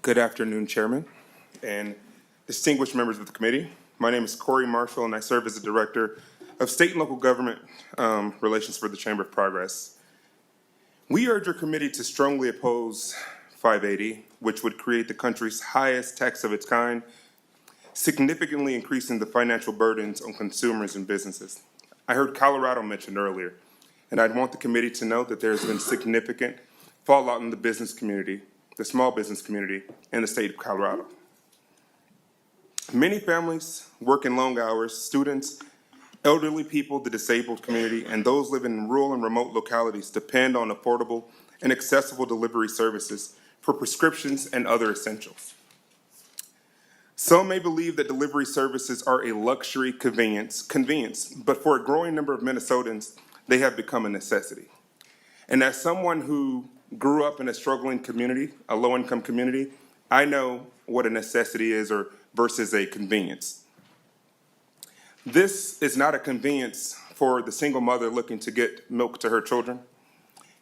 Good afternoon, Chairman and distinguished members of the committee. My name is Corey Marshall, and I serve as the Director of State and Local Government Relations for the Chamber of Progress. We urge your committee to strongly oppose 580, which would create the country's highest tax of its kind, significantly increasing the financial burdens on consumers and businesses. I heard Colorado mentioned earlier, and I'd want the committee to know that there's been significant fallout in the business community, the small business community, in the state of Colorado. Many families work in long hours, students, elderly people, the disabled community, and those living in rural and remote localities depend on affordable and accessible delivery services for prescriptions and other essentials. Some may believe that delivery services are a luxury convenience, but for a growing number of Minnesotans, they have become a necessity. And as someone who grew up in a struggling community, a low-income community, I know what a necessity is versus a convenience. This is not a convenience for the single mother looking to get milk to her children.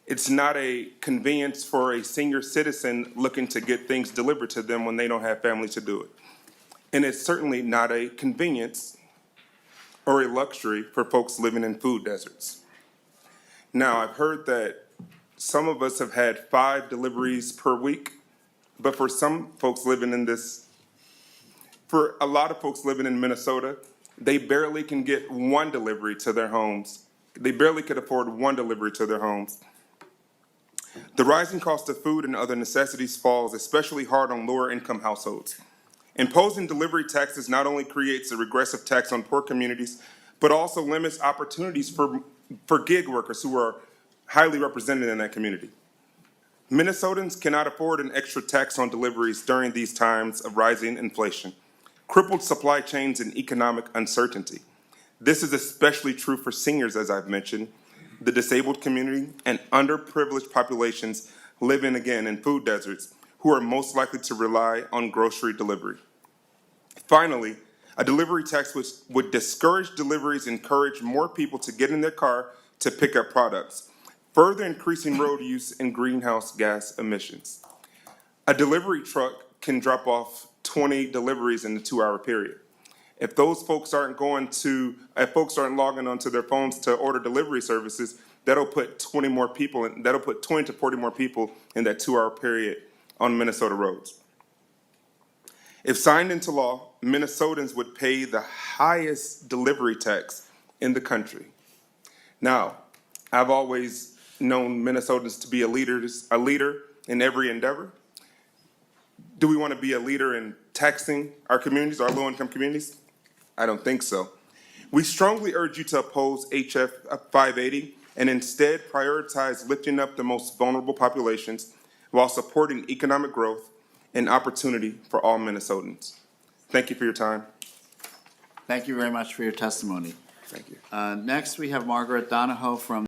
It's not a convenience for a senior citizen looking to get things delivered to them when they don't have family to do it. And it's certainly not a convenience or a luxury for folks living in food deserts. Now, I've heard that some of us have had 5 deliveries per week, but for some folks living in for a lot of folks living in Minnesota, they barely can get one delivery to their homes. They barely could afford one delivery to their homes. The rising cost of food and other necessities falls especially hard on lower income households. Imposing delivery taxes not only creates a regressive tax on poor communities, but also limits opportunities for gig workers who are highly represented in that community. Minnesotans cannot afford an extra tax on deliveries during these times of rising inflation, crippled supply chains, and economic uncertainty. This is especially true for seniors, as I've mentioned, the disabled community, and underprivileged populations living, again, in food deserts, who are most likely to rely on grocery delivery. Finally, a delivery tax would discourage deliveries and encourage more people to get in their car to pick up products, further increasing road use and greenhouse gas emissions. A delivery truck can drop off 20 deliveries in a 2-hour period. If those folks aren't logging onto their phones to order delivery services, that'll put 20 to 40 more people in that 2-hour period on Minnesota roads. If signed into law, Minnesotans would pay the highest delivery tax in the country. Now, I've always known Minnesotans to be a leader in every endeavor. Do we want to be a leader in taxing our communities, our low-income communities? I don't think so. We strongly urge you to oppose HF 580 and instead prioritize lifting up the most vulnerable populations while supporting economic growth and opportunity for all Minnesotans. Thank you for your time. Thank you very much for your testimony. Thank you. Next, we have Margaret Donahoe from